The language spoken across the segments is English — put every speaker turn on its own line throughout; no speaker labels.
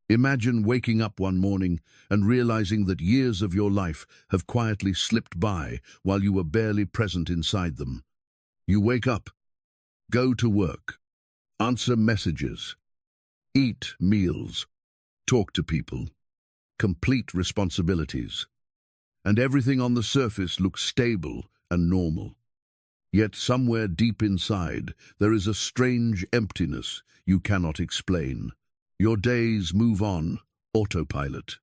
Imagine waking up one morning and realizing that years of your life have quietly slipped by while you were barely present inside them. You wake up, go to work, answer messages, eat meals, talk to people, complete responsibilities, and everything on the surface looks stable and normal. Yet somewhere deep inside, there is a strange emptiness you cannot explain. Your days move on, autopilot.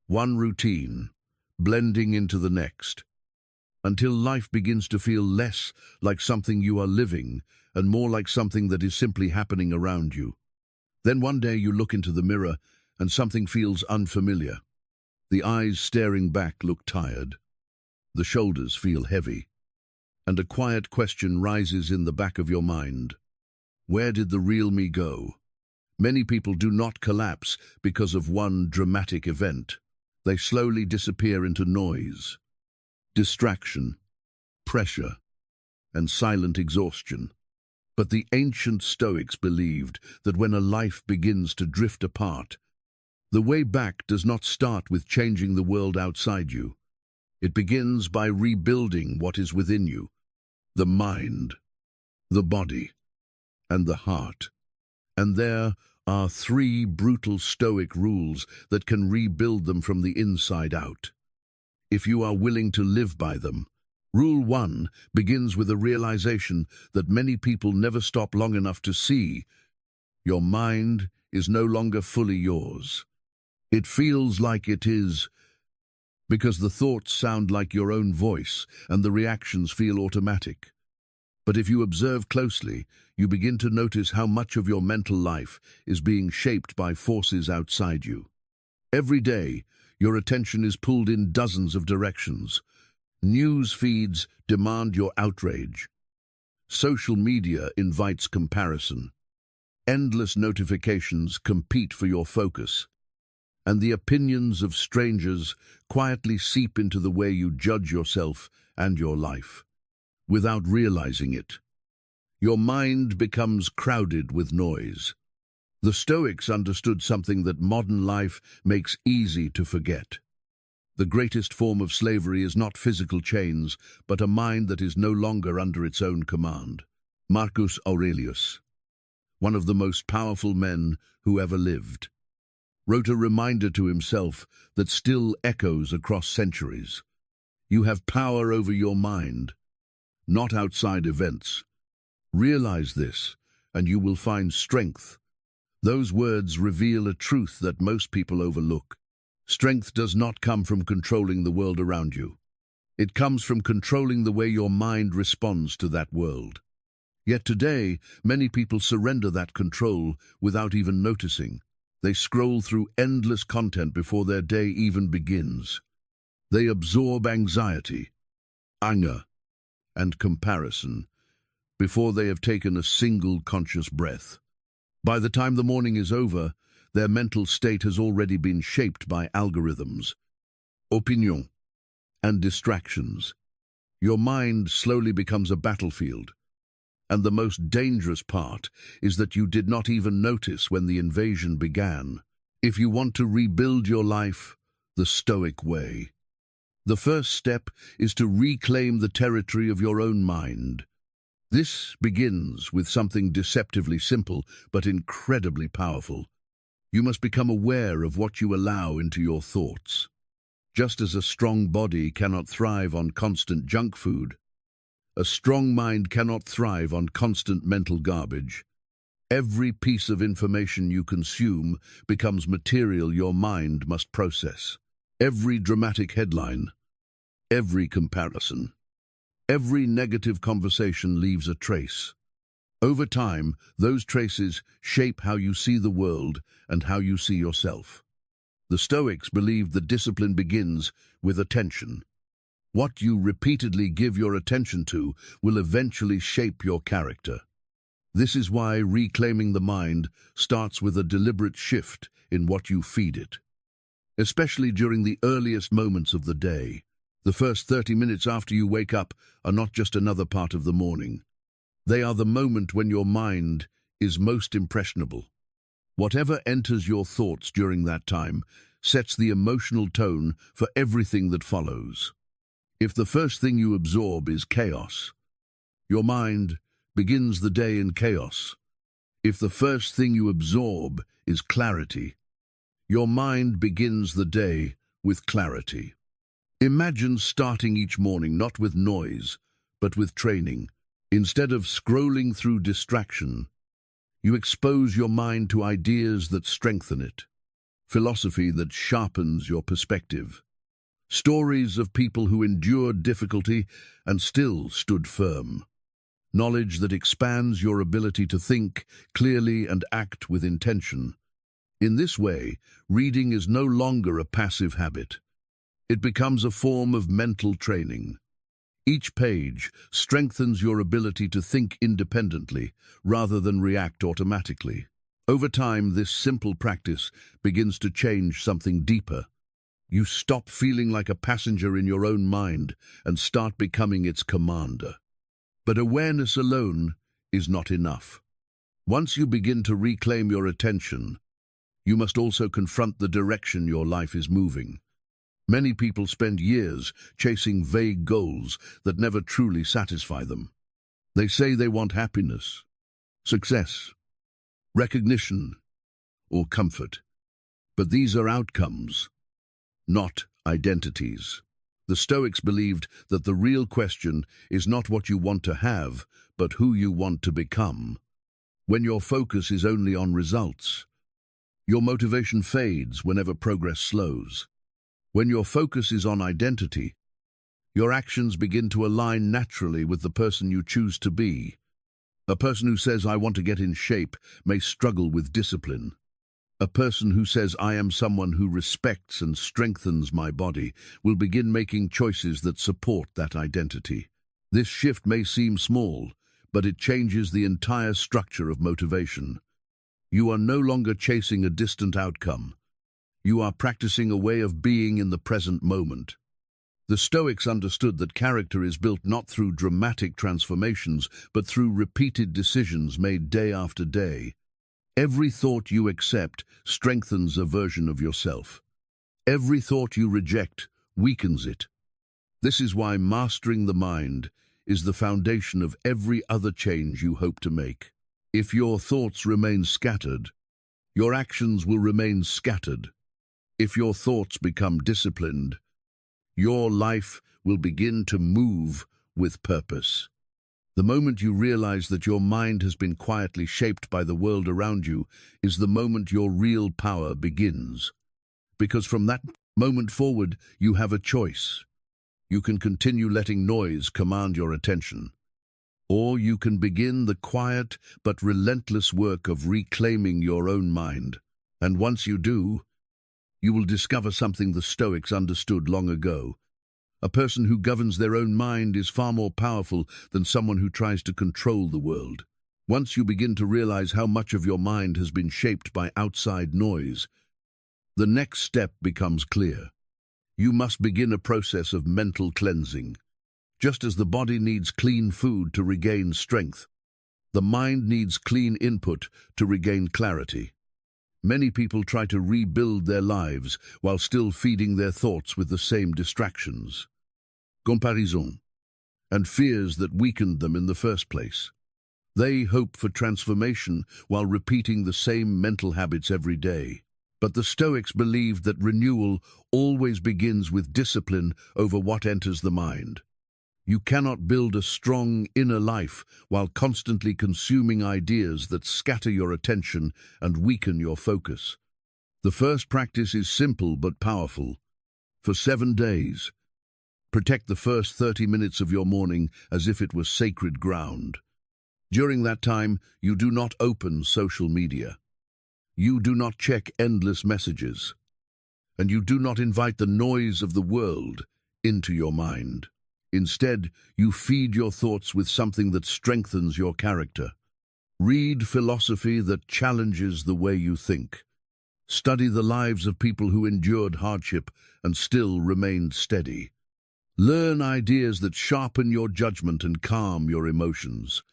One routine, blending into the next, until life begins to feel less like something you are living and more like something that is simply happening around you. Then one day you look into the mirror and something feels unfamiliar. The eyes staring back look tired. The shoulders feel heavy. And a quiet question rises in the back of your mind. Where did the real me go? Many people do not collapse because of one dramatic event. They slowly disappear into noise, distraction, pressure, and silent exhaustion. But the ancient Stoics believed that when a life begins to drift apart, the way back does not start with changing the world outside you. It begins by rebuilding what is within you, the mind, the body, and the heart. And there are 3 brutal Stoic rules that can rebuild them from the inside out, if you are willing to live by them. Rule 1 begins with a realization that many people never stop long enough to see. Your mind is no longer fully yours. It feels like it is, because the thoughts sound like your own voice and the reactions feel automatic. But if you observe closely, you begin to notice how much of your mental life is being shaped by forces outside you. Every day, your attention is pulled in dozens of directions. News feeds demand your outrage. Social media invites comparison. Endless notifications compete for your focus. And the opinions of strangers quietly seep into the way you judge yourself and your life. Without realizing it, your mind becomes crowded with noise. The Stoics understood something that modern life makes easy to forget. The greatest form of slavery is not physical chains, but a mind that is no longer under its own command. Marcus Aurelius, one of the most powerful men who ever lived, wrote a reminder to himself that still echoes across centuries. You have power over your mind, not outside events. Realize this, and you will find strength. Those words reveal a truth that most people overlook. Strength does not come from controlling the world around you. It comes from controlling the way your mind responds to that world. Yet today, many people surrender that control without even noticing. They scroll through endless content before their day even begins. They absorb anxiety, anger, and comparison before they have taken a single conscious breath. By the time the morning is over, their mental state has already been shaped by algorithms, opinion, and distractions. Your mind slowly becomes a battlefield, and the most dangerous part is that you did not even notice when the invasion began. If you want to rebuild your life the Stoic way, the first step is to reclaim the territory of your own mind. This begins with something deceptively simple but incredibly powerful. You must become aware of what you allow into your thoughts. Just as a strong body cannot thrive on constant junk food, a strong mind cannot thrive on constant mental garbage. Every piece of information you consume becomes material your mind must process. Every dramatic headline, every comparison, every negative conversation leaves a trace. Over time, those traces shape how you see the world and how you see yourself. The Stoics believed that discipline begins with attention. What you repeatedly give your attention to will eventually shape your character. This is why reclaiming the mind starts with a deliberate shift in what you feed it. Especially during the earliest moments of the day, the first 30 minutes after you wake up are not just another part of the morning. They are the moment when your mind is most impressionable. Whatever enters your thoughts during that time sets the emotional tone for everything that follows. If the first thing you absorb is chaos, your mind begins the day in chaos. If the first thing you absorb is clarity, your mind begins the day with clarity. Imagine starting each morning not with noise, but with training. Instead of scrolling through distraction, you expose your mind to ideas that strengthen it, philosophy that sharpens your perspective, stories of people who endured difficulty and still stood firm, knowledge that expands your ability to think clearly and act with intention. In this way, reading is no longer a passive habit. It becomes a form of mental training. Each page strengthens your ability to think independently rather than react automatically. Over time, this simple practice begins to change something deeper. You stop feeling like a passenger in your own mind and start becoming its commander. But awareness alone is not enough. Once you begin to reclaim your attention, you must also confront the direction your life is moving. Many people spend years chasing vague goals that never truly satisfy them. They say they want happiness, success, recognition, or comfort. But these are outcomes, not identities. The Stoics believed that the real question is not what you want to have, but who you want to become. When your focus is only on results, your motivation fades whenever progress slows. When your focus is on identity, your actions begin to align naturally with the person you choose to be. A person who says, "I want to get in shape," may struggle with discipline. A person who says, "I am someone who respects and strengthens my body," will begin making choices that support that identity. This shift may seem small, but it changes the entire structure of motivation. You are no longer chasing a distant outcome. You are practicing a way of being in the present moment. The Stoics understood that character is built not through dramatic transformations, but through repeated decisions made day after day. Every thought you accept strengthens a version of yourself. Every thought you reject weakens it. This is why mastering the mind is the foundation of every other change you hope to make. If your thoughts remain scattered, your actions will remain scattered. If your thoughts become disciplined, your life will begin to move with purpose. The moment you realize that your mind has been quietly shaped by the world around you is the moment your real power begins. Because from that moment forward, you have a choice. You can continue letting noise command your attention, or you can begin the quiet but relentless work of reclaiming your own mind. And once you do, you will discover something the Stoics understood long ago. A person who governs their own mind is far more powerful than someone who tries to control the world. Once you begin to realize how much of your mind has been shaped by outside noise, the next step becomes clear. You must begin a process of mental cleansing. Just as the body needs clean food to regain strength, the mind needs clean input to regain clarity. Many people try to rebuild their lives while still feeding their thoughts with the same distractions, comparison, and fears that weakened them in the first place. They hope for transformation while repeating the same mental habits every day. But the Stoics believed that renewal always begins with discipline over what enters the mind. You cannot build a strong inner life while constantly consuming ideas that scatter your attention and weaken your focus. The first practice is simple but powerful. For 7 days, protect the first 30 minutes of your morning as if it was sacred ground. During that time, you do not open social media. You do not check endless messages. And you do not invite the noise of the world into your mind. Instead, you feed your thoughts with something that strengthens your character. Read philosophy that challenges the way you think. Study the lives of people who endured hardship and still remained steady. Learn ideas that sharpen your judgment and calm your emotions.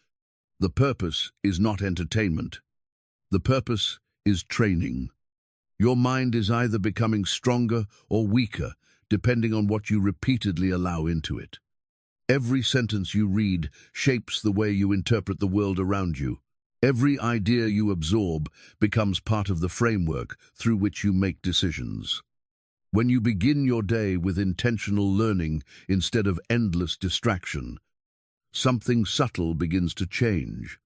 The purpose is not entertainment. The purpose is training. Your mind is either becoming stronger or weaker, depending on what you repeatedly allow into it. Every sentence you read shapes the way you interpret the world around you. Every idea you absorb becomes part of the framework through which you make decisions. When you begin your day with intentional learning instead of endless distraction, something subtle begins to change.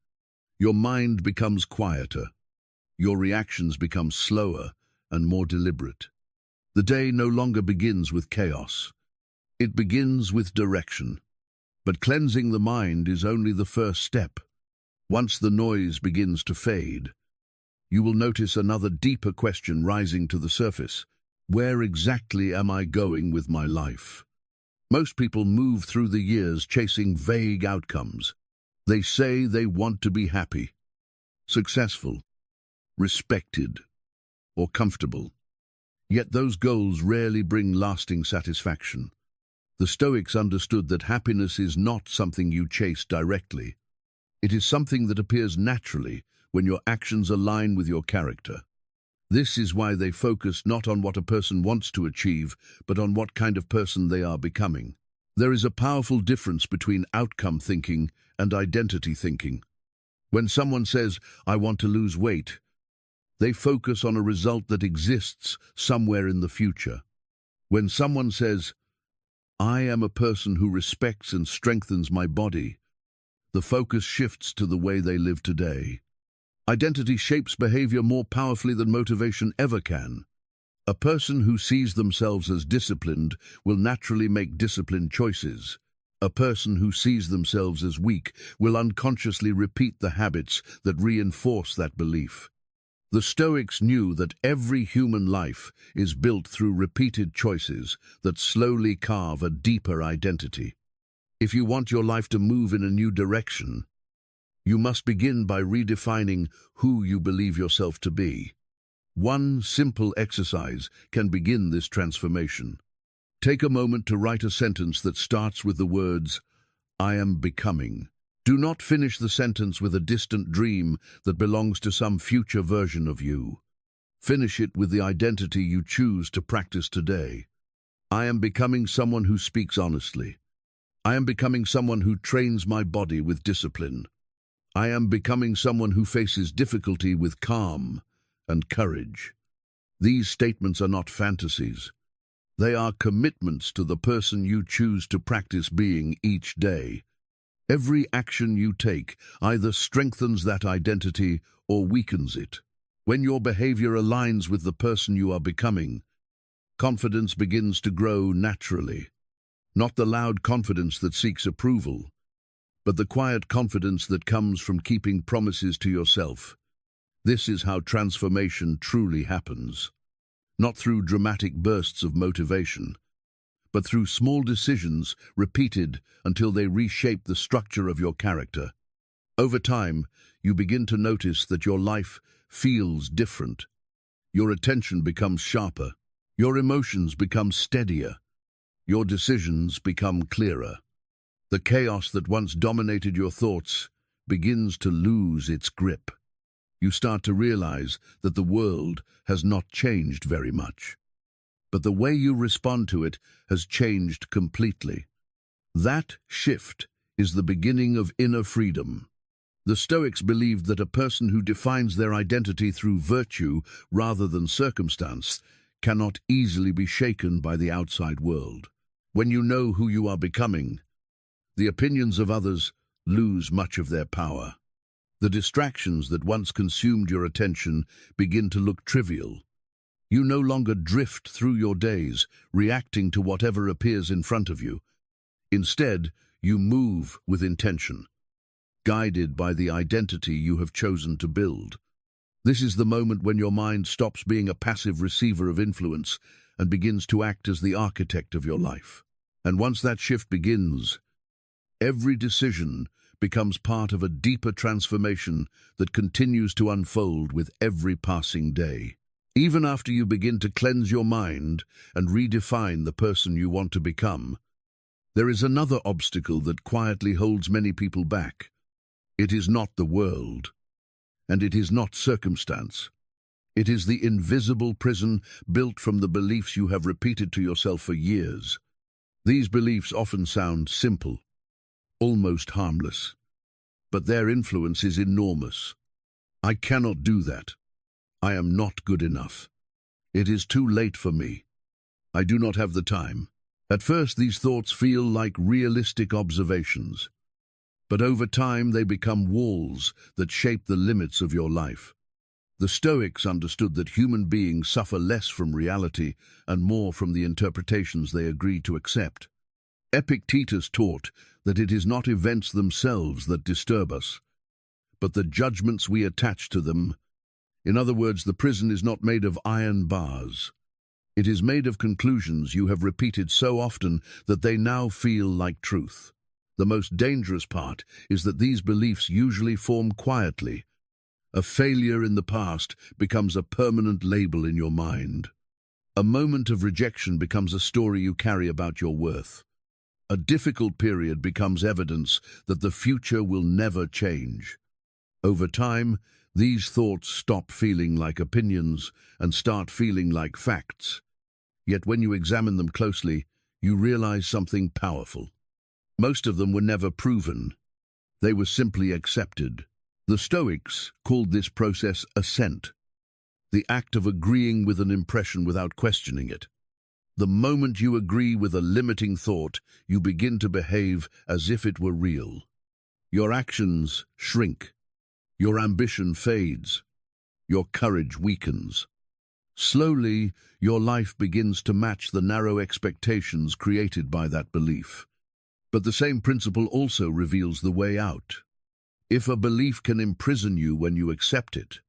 Your mind becomes quieter. Your reactions become slower and more deliberate. The day no longer begins with chaos. It begins with direction. But cleansing the mind is only the first step. Once the noise begins to fade, you will notice another deeper question rising to the surface. Where exactly am I going with my life? Most people move through the years chasing vague outcomes. They say they want to be happy, successful, respected, or comfortable. Yet those goals rarely bring lasting satisfaction. The Stoics understood that happiness is not something you chase directly. It is something that appears naturally when your actions align with your character. This is why they focus not on what a person wants to achieve, but on what kind of person they are becoming. There is a powerful difference between outcome thinking and identity thinking. When someone says, "I want to lose weight," they focus on a result that exists somewhere in the future. When someone says, "I am a person who respects and strengthens my body," the focus shifts to the way they live today. Identity shapes behavior more powerfully than motivation ever can. A person who sees themselves as disciplined will naturally make disciplined choices. A person who sees themselves as weak will unconsciously repeat the habits that reinforce that belief. The Stoics knew that every human life is built through repeated choices that slowly carve a deeper identity. If you want your life to move in a new direction, you must begin by redefining who you believe yourself to be. One simple exercise can begin this transformation. Take a moment to write a sentence that starts with the words, "I am becoming." Do not finish the sentence with a distant dream that belongs to some future version of you. Finish it with the identity you choose to practice today. I am becoming someone who speaks honestly. I am becoming someone who trains my body with discipline. I am becoming someone who faces difficulty with calm and courage. These statements are not fantasies. They are commitments to the person you choose to practice being each day. Every action you take either strengthens that identity or weakens it. When your behavior aligns with the person you are becoming, confidence begins to grow naturally. Not the loud confidence that seeks approval, but the quiet confidence that comes from keeping promises to yourself. This is how transformation truly happens. Not through dramatic bursts of motivation, but through small decisions repeated until they reshape the structure of your character. Over time, you begin to notice that your life feels different. Your attention becomes sharper. Your emotions become steadier. Your decisions become clearer. The chaos that once dominated your thoughts begins to lose its grip. You start to realize that the world has not changed very much, but the way you respond to it has changed completely. That shift is the beginning of inner freedom. The Stoics believed that a person who defines their identity through virtue rather than circumstance cannot easily be shaken by the outside world. When you know who you are becoming, the opinions of others lose much of their power. The distractions that once consumed your attention begin to look trivial. You no longer drift through your days, reacting to whatever appears in front of you. Instead, you move with intention, guided by the identity you have chosen to build. This is the moment when your mind stops being a passive receiver of influence and begins to act as the architect of your life. And once that shift begins, every decision becomes part of a deeper transformation that continues to unfold with every passing day. Even after you begin to cleanse your mind and redefine the person you want to become, there is another obstacle that quietly holds many people back. It is not the world, and it is not circumstance. It is the invisible prison built from the beliefs you have repeated to yourself for years. These beliefs often sound simple, almost harmless, but their influence is enormous. I cannot do that. I am not good enough. It is too late for me. I do not have the time. At first, these thoughts feel like realistic observations, but over time they become walls that shape the limits of your life. The Stoics understood that human beings suffer less from reality and more from the interpretations they agree to accept. Epictetus taught that it is not events themselves that disturb us, but the judgments we attach to them. In other words, the prison is not made of iron bars. It is made of conclusions you have repeated so often that they now feel like truth. The most dangerous part is that these beliefs usually form quietly. A failure in the past becomes a permanent label in your mind. A moment of rejection becomes a story you carry about your worth. A difficult period becomes evidence that the future will never change. Over time, these thoughts stop feeling like opinions and start feeling like facts. Yet when you examine them closely, you realize something powerful. Most of them were never proven. They were simply accepted. The Stoics called this process assent, the act of agreeing with an impression without questioning it. The moment you agree with a limiting thought, you begin to behave as if it were real. Your actions shrink. Your ambition fades. Your courage weakens. Slowly, your life begins to match the narrow expectations created by that belief. But the same principle also reveals the way out. If a belief can imprison you when you accept it,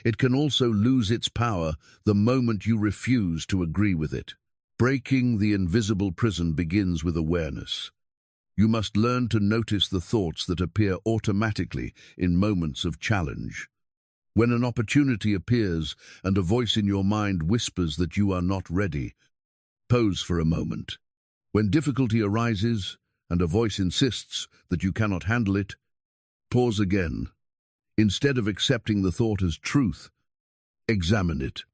it can also lose its power the moment you refuse to agree with it. Breaking the invisible prison begins with awareness. You must learn to notice the thoughts that appear automatically in moments of challenge. When an opportunity appears and a voice in your mind whispers that you are not ready, pause for a moment. When difficulty arises and a voice insists that you cannot handle it, pause again. Instead of accepting the thought as truth, examine it.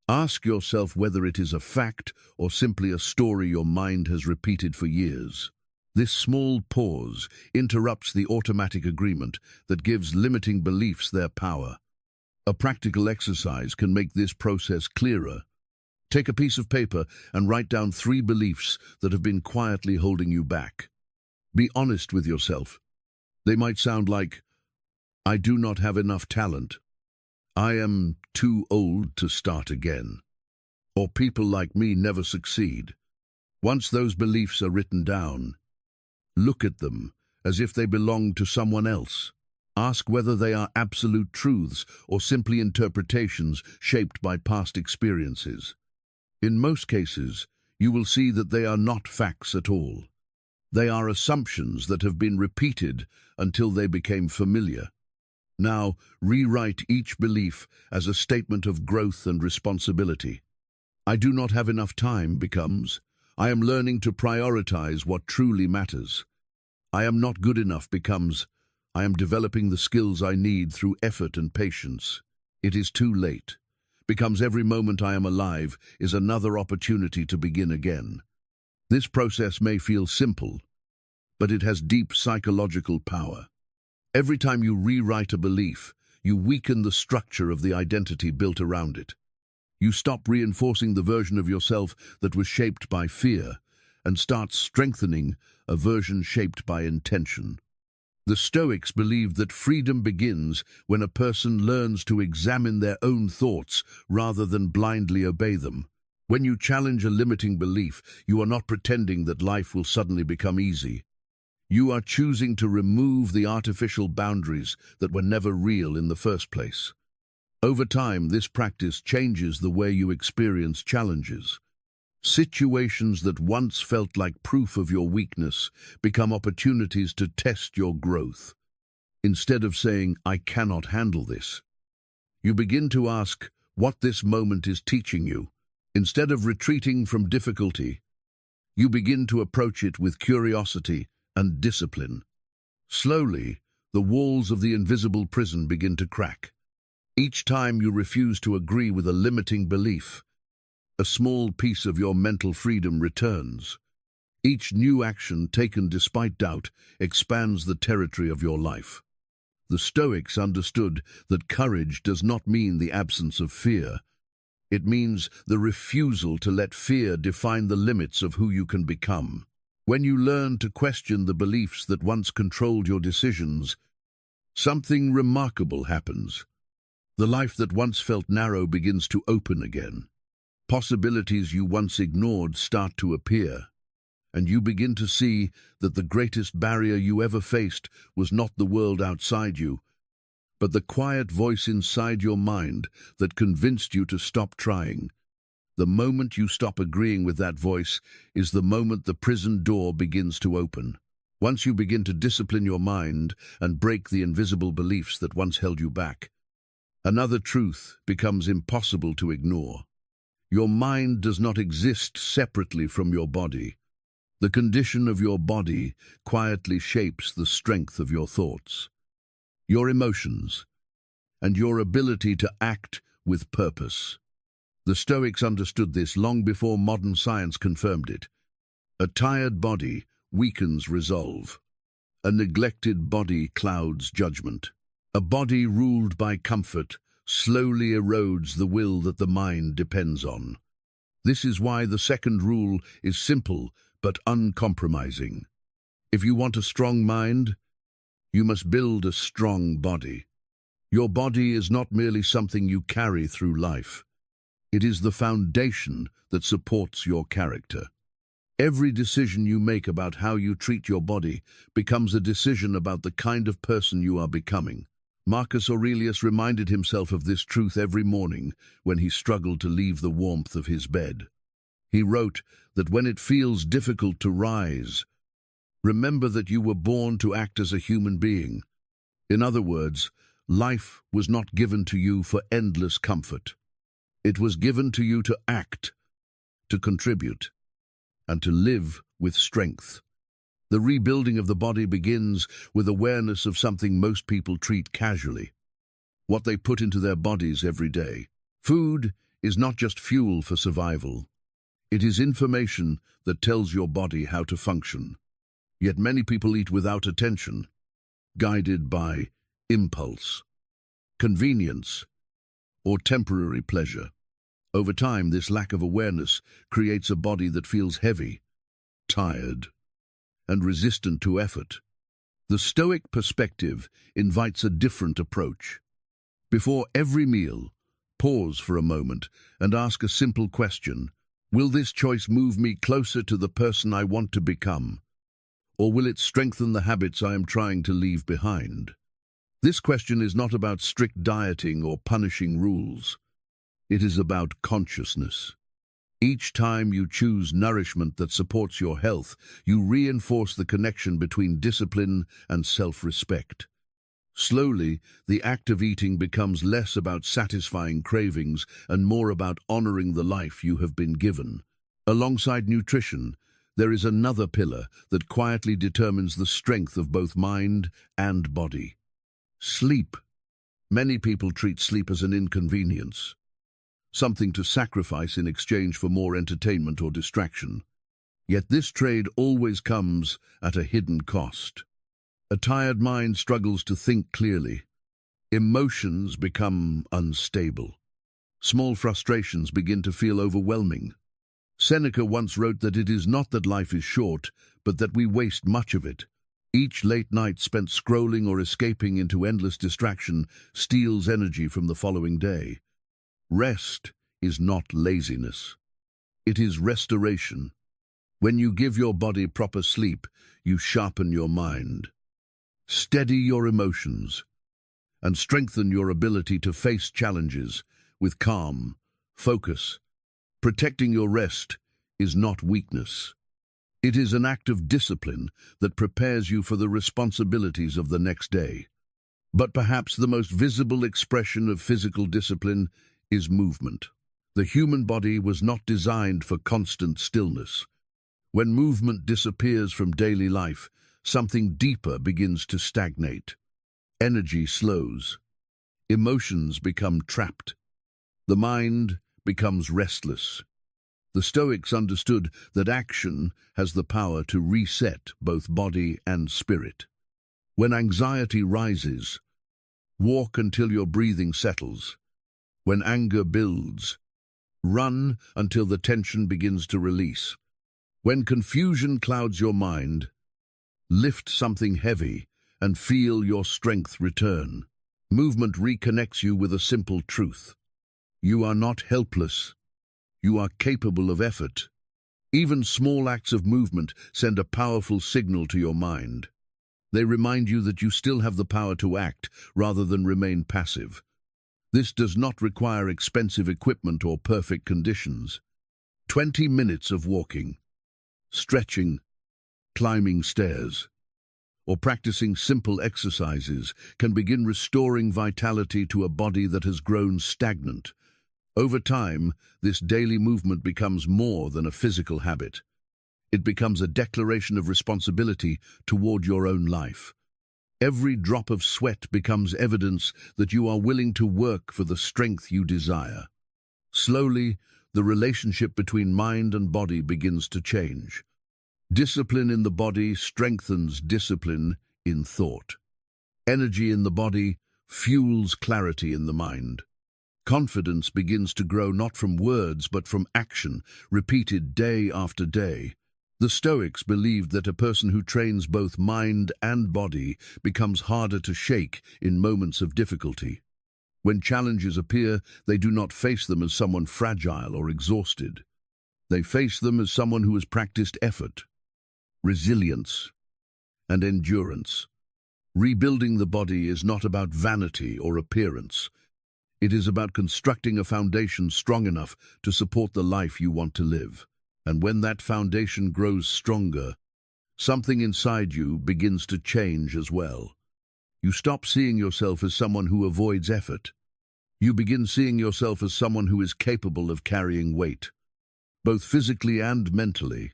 Ask yourself whether it is a fact or simply a story your mind has repeated for years. This small pause interrupts the automatic agreement that gives limiting beliefs their power. A practical exercise can make this process clearer. Take a piece of paper and write down 3 beliefs that have been quietly holding you back. Be honest with yourself. They might sound like, I do not have enough talent. I am too old to start again. Or people like me never succeed. Once those beliefs are written down, look at them as if they belong to someone else. Ask whether they are absolute truths or simply interpretations shaped by past experiences. In most cases, you will see that they are not facts at all. They are assumptions that have been repeated until they became familiar. Now, rewrite each belief as a statement of growth and responsibility. I do not have enough time becomes, I am learning to prioritize what truly matters. I am not good enough becomes, I am developing the skills I need through effort and patience. It is too late becomes every moment I am alive is another opportunity to begin again. This process may feel simple, but it has deep psychological power. Every time you rewrite a belief, you weaken the structure of the identity built around it. You stop reinforcing the version of yourself that was shaped by fear and start strengthening a version shaped by intention. The Stoics believed that freedom begins when a person learns to examine their own thoughts rather than blindly obey them. When you challenge a limiting belief, you are not pretending that life will suddenly become easy. You are choosing to remove the artificial boundaries that were never real in the first place. Over time, this practice changes the way you experience challenges. Situations that once felt like proof of your weakness become opportunities to test your growth. Instead of saying, I cannot handle this, you begin to ask what this moment is teaching you. Instead of retreating from difficulty, you begin to approach it with curiosity and discipline. Slowly, the walls of the invisible prison begin to crack. Each time you refuse to agree with a limiting belief, a small piece of your mental freedom returns. Each new action taken despite doubt expands the territory of your life. The Stoics understood that courage does not mean the absence of fear. It means the refusal to let fear define the limits of who you can become. When you learn to question the beliefs that once controlled your decisions, something remarkable happens. The life that once felt narrow begins to open again. Possibilities you once ignored start to appear, and you begin to see that the greatest barrier you ever faced was not the world outside you, but the quiet voice inside your mind that convinced you to stop trying. The moment you stop agreeing with that voice is the moment the prison door begins to open. Once you begin to discipline your mind and break the invisible beliefs that once held you back, another truth becomes impossible to ignore. Your mind does not exist separately from your body. The condition of your body quietly shapes the strength of your thoughts, your emotions, and your ability to act with purpose. The Stoics understood this long before modern science confirmed it. A tired body weakens resolve. A neglected body clouds judgment. A body ruled by comfort slowly erodes the will that the mind depends on. This is why the second rule is simple but uncompromising. If you want a strong mind, you must build a strong body. Your body is not merely something you carry through life. It is the foundation that supports your character. Every decision you make about how you treat your body becomes a decision about the kind of person you are becoming. Marcus Aurelius reminded himself of this truth every morning when he struggled to leave the warmth of his bed. He wrote that when it feels difficult to rise, remember that you were born to act as a human being. In other words, life was not given to you for endless comfort. It was given to you to act, to contribute, and to live with strength. The rebuilding of the body begins with awareness of something most people treat casually: what they put into their bodies every day. Food is not just fuel for survival. It is information that tells your body how to function. Yet many people eat without attention, guided by impulse, convenience, or temporary pleasure. Over time, this lack of awareness creates a body that feels heavy, tired, and resistant to effort. The Stoic perspective invites a different approach. Before every meal, pause for a moment and ask a simple question: will this choice move me closer to the person I want to become? Or will it strengthen the habits I am trying to leave behind? This question is not about strict dieting or punishing rules. It is about consciousness. Each time you choose nourishment that supports your health, you reinforce the connection between discipline and self-respect. Slowly, the act of eating becomes less about satisfying cravings and more about honoring the life you have been given. Alongside nutrition, there is another pillar that quietly determines the strength of both mind and body: sleep. Many people treat sleep as an inconvenience, something to sacrifice in exchange for more entertainment or distraction. Yet this trade always comes at a hidden cost. A tired mind struggles to think clearly. Emotions become unstable. Small frustrations begin to feel overwhelming. Seneca once wrote that it is not that life is short, but that we waste much of it. Each late night spent scrolling or escaping into endless distraction steals energy from the following day. Rest is not laziness. It is restoration. When you give your body proper sleep, you sharpen your mind, steady your emotions, and strengthen your ability to face challenges with calm, focus. Protecting your rest is not weakness. It is an act of discipline that prepares you for the responsibilities of the next day. But perhaps the most visible expression of physical discipline is movement. The human body was not designed for constant stillness. When movement disappears from daily life, something deeper begins to stagnate. Energy slows. Emotions become trapped. The mind becomes restless. The Stoics understood that action has the power to reset both body and spirit. When anxiety rises, walk until your breathing settles. When anger builds, run until the tension begins to release. When confusion clouds your mind, lift something heavy and feel your strength return. Movement reconnects you with a simple truth. You are not helpless. You are capable of effort. Even small acts of movement send a powerful signal to your mind. They remind you that you still have the power to act rather than remain passive. This does not require expensive equipment or perfect conditions. 20 minutes of walking, stretching, climbing stairs, or practicing simple exercises can begin restoring vitality to a body that has grown stagnant. Over time, this daily movement becomes more than a physical habit. It becomes a declaration of responsibility toward your own life. Every drop of sweat becomes evidence that you are willing to work for the strength you desire. Slowly, the relationship between mind and body begins to change. Discipline in the body strengthens discipline in thought. Energy in the body fuels clarity in the mind. Confidence begins to grow not from words but from action, repeated day after day. The Stoics believed that a person who trains both mind and body becomes harder to shake in moments of difficulty. When challenges appear, they do not face them as someone fragile or exhausted. They face them as someone who has practiced effort, resilience, and endurance. Rebuilding the body is not about vanity or appearance. It is about constructing a foundation strong enough to support the life you want to live. And when that foundation grows stronger, something inside you begins to change as well. You stop seeing yourself as someone who avoids effort. You begin seeing yourself as someone who is capable of carrying weight, both physically and mentally.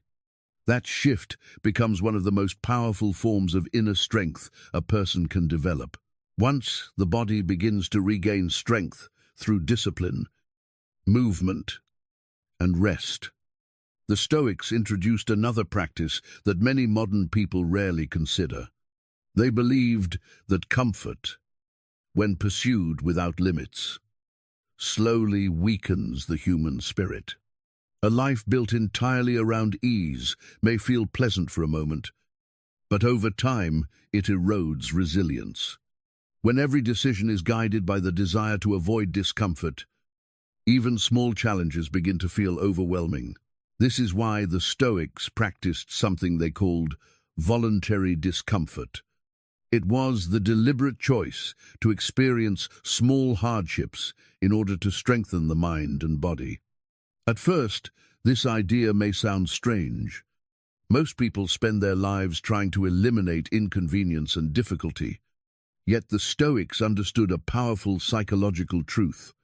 That shift becomes one of the most powerful forms of inner strength a person can develop. Once the body begins to regain strength through discipline, movement, and rest. The Stoics introduced another practice that many modern people rarely consider. They believed that comfort, when pursued without limits, slowly weakens the human spirit. A life built entirely around ease may feel pleasant for a moment, but over time it erodes resilience. When every decision is guided by the desire to avoid discomfort, even small challenges begin to feel overwhelming. This is why the Stoics practiced something they called voluntary discomfort. It was the deliberate choice to experience small hardships in order to strengthen the mind and body. At first, this idea may sound strange. Most people spend their lives trying to eliminate inconvenience and difficulty. Yet the Stoics understood a powerful psychological truth.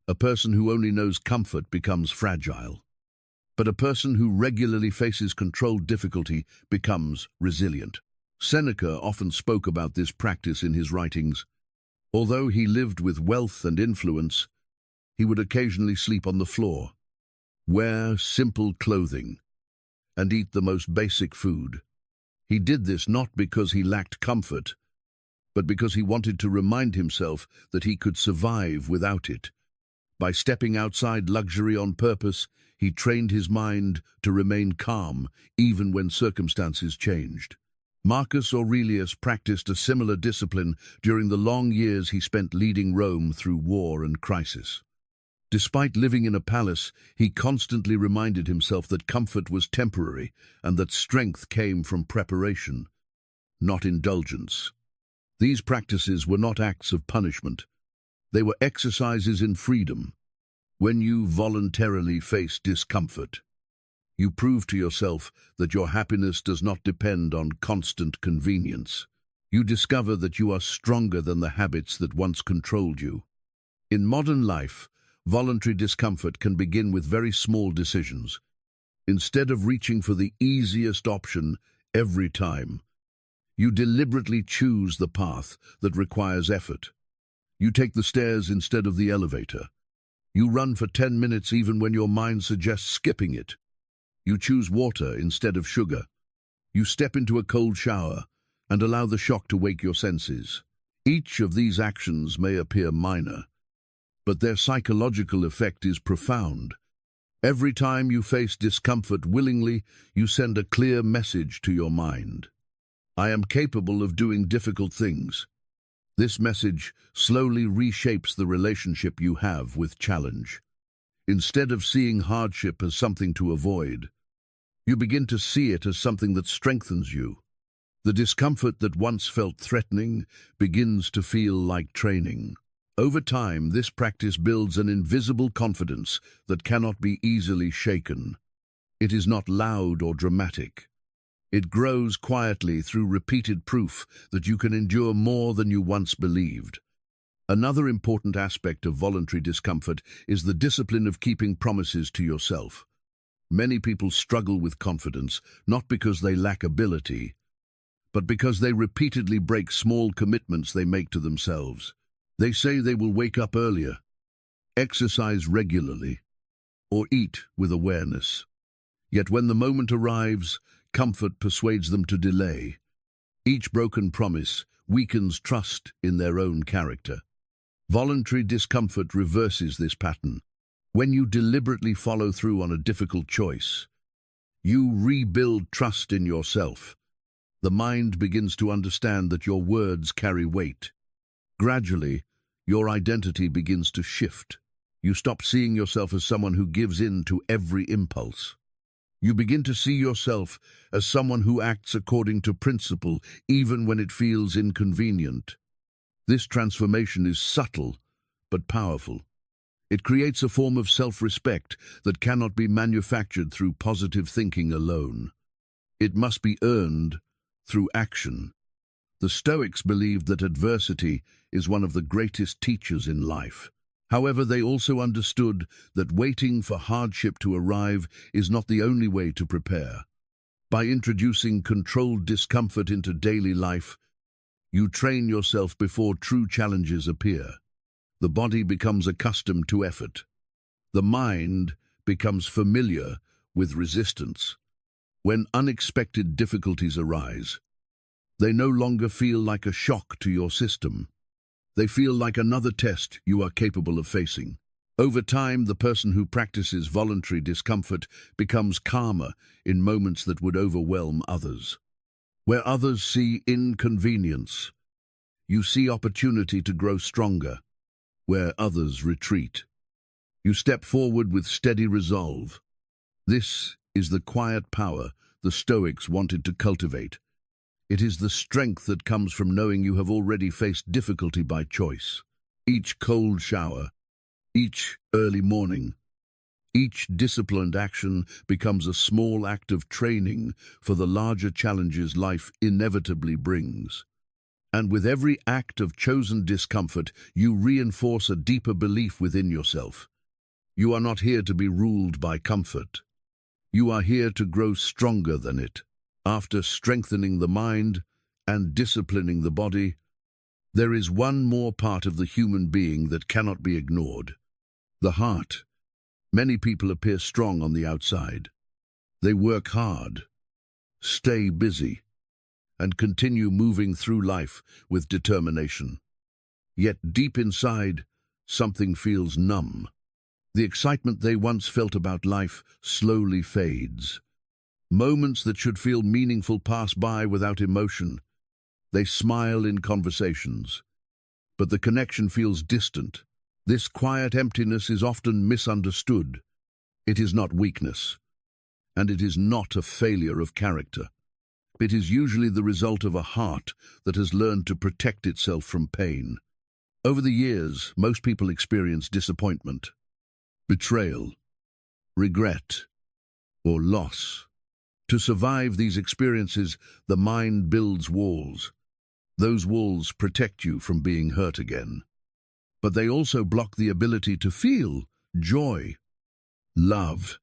A person who only knows comfort becomes fragile. But a person who regularly faces controlled difficulty becomes resilient. Seneca often spoke about this practice in his writings. Although he lived with wealth and influence, he would occasionally sleep on the floor, wear simple clothing, and eat the most basic food. He did this not because he lacked comfort, but because he wanted to remind himself that he could survive without it. By stepping outside luxury on purpose, he trained his mind to remain calm even when circumstances changed. Marcus Aurelius practiced a similar discipline during the long years he spent leading Rome through war and crisis. Despite living in a palace, he constantly reminded himself that comfort was temporary and that strength came from preparation, not indulgence. These practices were not acts of punishment. They were exercises in freedom. When you voluntarily face discomfort, you prove to yourself that your happiness does not depend on constant convenience. You discover that you are stronger than the habits that once controlled you. In modern life, voluntary discomfort can begin with very small decisions. Instead of reaching for the easiest option every time, you deliberately choose the path that requires effort. You take the stairs instead of the elevator. You run for 10 minutes even when your mind suggests skipping it. You choose water instead of sugar. You step into a cold shower and allow the shock to wake your senses. Each of these actions may appear minor, but their psychological effect is profound. Every time you face discomfort willingly, you send a clear message to your mind. I am capable of doing difficult things. This message slowly reshapes the relationship you have with challenge. Instead of seeing hardship as something to avoid, you begin to see it as something that strengthens you. The discomfort that once felt threatening begins to feel like training. Over time, this practice builds an invisible confidence that cannot be easily shaken. It is not loud or dramatic. It grows quietly through repeated proof that you can endure more than you once believed. Another important aspect of voluntary discomfort is the discipline of keeping promises to yourself. Many people struggle with confidence, not because they lack ability, but because they repeatedly break small commitments they make to themselves. They say they will wake up earlier, exercise regularly, or eat with awareness. Yet when the moment arrives, comfort persuades them to delay. Each broken promise weakens trust in their own character. Voluntary discomfort reverses this pattern. When you deliberately follow through on a difficult choice, you rebuild trust in yourself. The mind begins to understand that your words carry weight. Gradually, your identity begins to shift. You stop seeing yourself as someone who gives in to every impulse. You begin to see yourself as someone who acts according to principle, even when it feels inconvenient. This transformation is subtle, but powerful. It creates a form of self-respect that cannot be manufactured through positive thinking alone. It must be earned through action. The Stoics believed that adversity is one of the greatest teachers in life. However, they also understood that waiting for hardship to arrive is not the only way to prepare. By introducing controlled discomfort into daily life, you train yourself before true challenges appear. The body becomes accustomed to effort. The mind becomes familiar with resistance. When unexpected difficulties arise, they no longer feel like a shock to your system. They feel like another test you are capable of facing. Over time, the person who practices voluntary discomfort becomes calmer in moments that would overwhelm others. Where others see inconvenience, you see opportunity to grow stronger. Where others retreat, you step forward with steady resolve. This is the quiet power the Stoics wanted to cultivate. It is the strength that comes from knowing you have already faced difficulty by choice. Each cold shower, each early morning, each disciplined action becomes a small act of training for the larger challenges life inevitably brings. And with every act of chosen discomfort, you reinforce a deeper belief within yourself. You are not here to be ruled by comfort. You are here to grow stronger than it. After strengthening the mind and disciplining the body, there is one more part of the human being that cannot be ignored: the heart. Many people appear strong on the outside. They work hard, stay busy, and continue moving through life with determination. Yet deep inside, something feels numb. The excitement they once felt about life slowly fades. Moments that should feel meaningful pass by without emotion. They smile in conversations, but the connection feels distant. This quiet emptiness is often misunderstood. It is not weakness, and it is not a failure of character. It is usually the result of a heart that has learned to protect itself from pain. Over the years, most people experience disappointment, betrayal, regret, or loss. To survive these experiences, the mind builds walls. Those walls protect you from being hurt again. But they also block the ability to feel joy, love,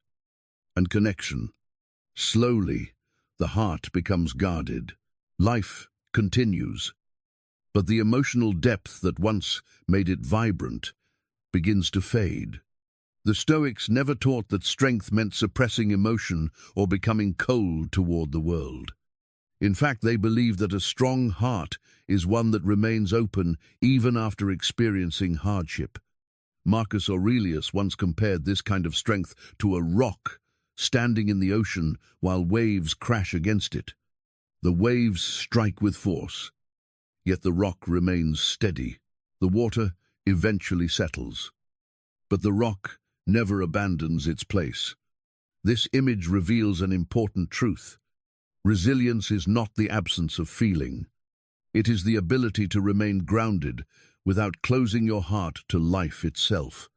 and connection. Slowly, the heart becomes guarded. Life continues, But the emotional depth that once made it vibrant begins to fade. The Stoics never taught that strength meant suppressing emotion or becoming cold toward the world. In fact, they believed that a strong heart is one that remains open even after experiencing hardship. Marcus Aurelius once compared this kind of strength to a rock standing in the ocean while waves crash against it. The waves strike with force, yet the rock remains steady. The water eventually settles, but the rock never abandons its place. This image reveals an important truth. Resilience is not the absence of feeling. It is the ability to remain grounded without closing your heart to life itself.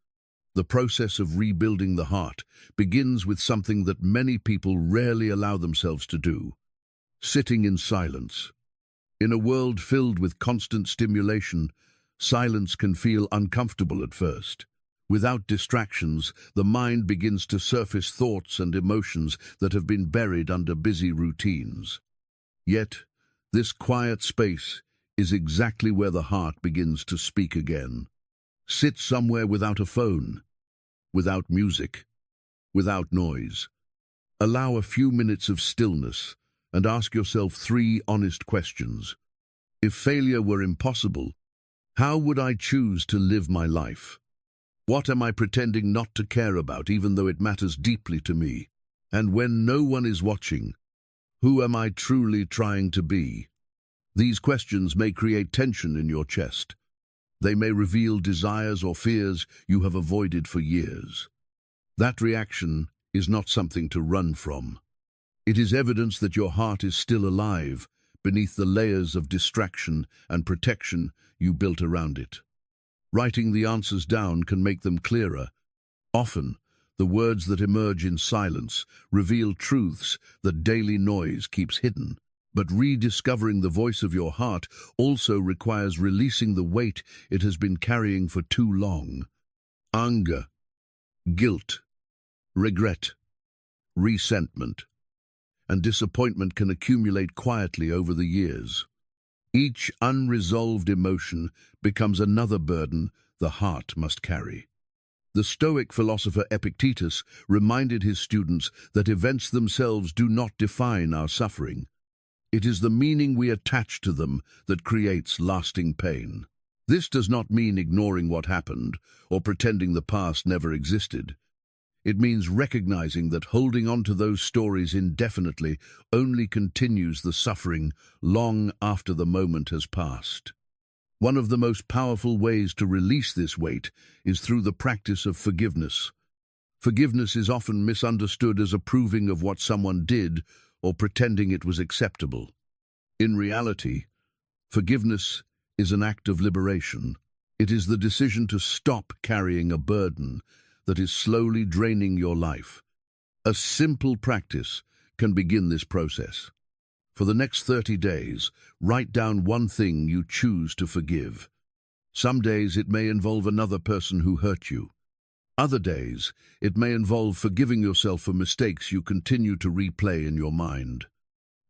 The process of rebuilding the heart begins with something that many people rarely allow themselves to do: sitting in silence. In a world filled with constant stimulation, silence can feel uncomfortable at first. Without distractions, the mind begins to surface thoughts and emotions that have been buried under busy routines. Yet, this quiet space is exactly where the heart begins to speak again. Sit somewhere without a phone, without music, without noise. Allow a few minutes of stillness and ask yourself 3 honest questions. If failure were impossible, how would I choose to live my life? What am I pretending not to care about, even though it matters deeply to me? And when no one is watching, who am I truly trying to be? These questions may create tension in your chest. They may reveal desires or fears you have avoided for years. That reaction is not something to run from. It is evidence that your heart is still alive beneath the layers of distraction and protection you built around it. Writing the answers down can make them clearer. Often, the words that emerge in silence reveal truths that daily noise keeps hidden. But rediscovering the voice of your heart also requires releasing the weight it has been carrying for too long. Anger, guilt, regret, resentment, and disappointment can accumulate quietly over the years. Each unresolved emotion becomes another burden the heart must carry. The Stoic philosopher Epictetus reminded his students that events themselves do not define our suffering. It is the meaning we attach to them that creates lasting pain. This does not mean ignoring what happened or pretending the past never existed. It means recognizing that holding on to those stories indefinitely only continues the suffering long after the moment has passed. One of the most powerful ways to release this weight is through the practice of forgiveness. Forgiveness is often misunderstood as approving of what someone did or pretending it was acceptable. In reality, forgiveness is an act of liberation. It is the decision to stop carrying a burden that is slowly draining your life. A simple practice can begin this process. For the next 30 days, write down one thing you choose to forgive. Some days it may involve another person who hurt you. Other days, it may involve forgiving yourself for mistakes you continue to replay in your mind.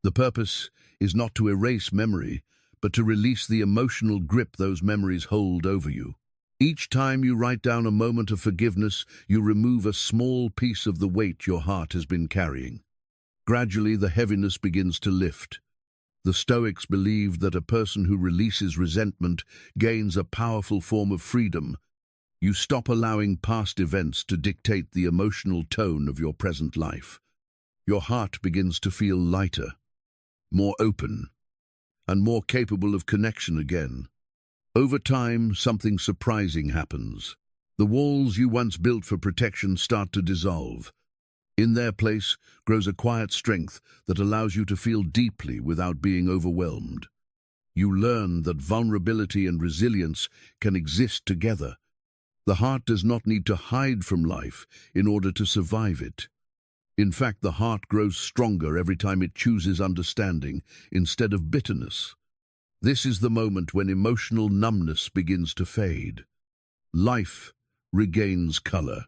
The purpose is not to erase memory, but to release the emotional grip those memories hold over you. Each time you write down a moment of forgiveness, you remove a small piece of the weight your heart has been carrying. Gradually, the heaviness begins to lift. The Stoics believed that a person who releases resentment gains a powerful form of freedom. You stop allowing past events to dictate the emotional tone of your present life. Your heart begins to feel lighter, more open, and more capable of connection again. Over time, something surprising happens. The walls you once built for protection start to dissolve. In their place grows a quiet strength that allows you to feel deeply without being overwhelmed. You learn that vulnerability and resilience can exist together. The heart does not need to hide from life in order to survive it. In fact, the heart grows stronger every time it chooses understanding instead of bitterness. This is the moment when emotional numbness begins to fade. Life regains color.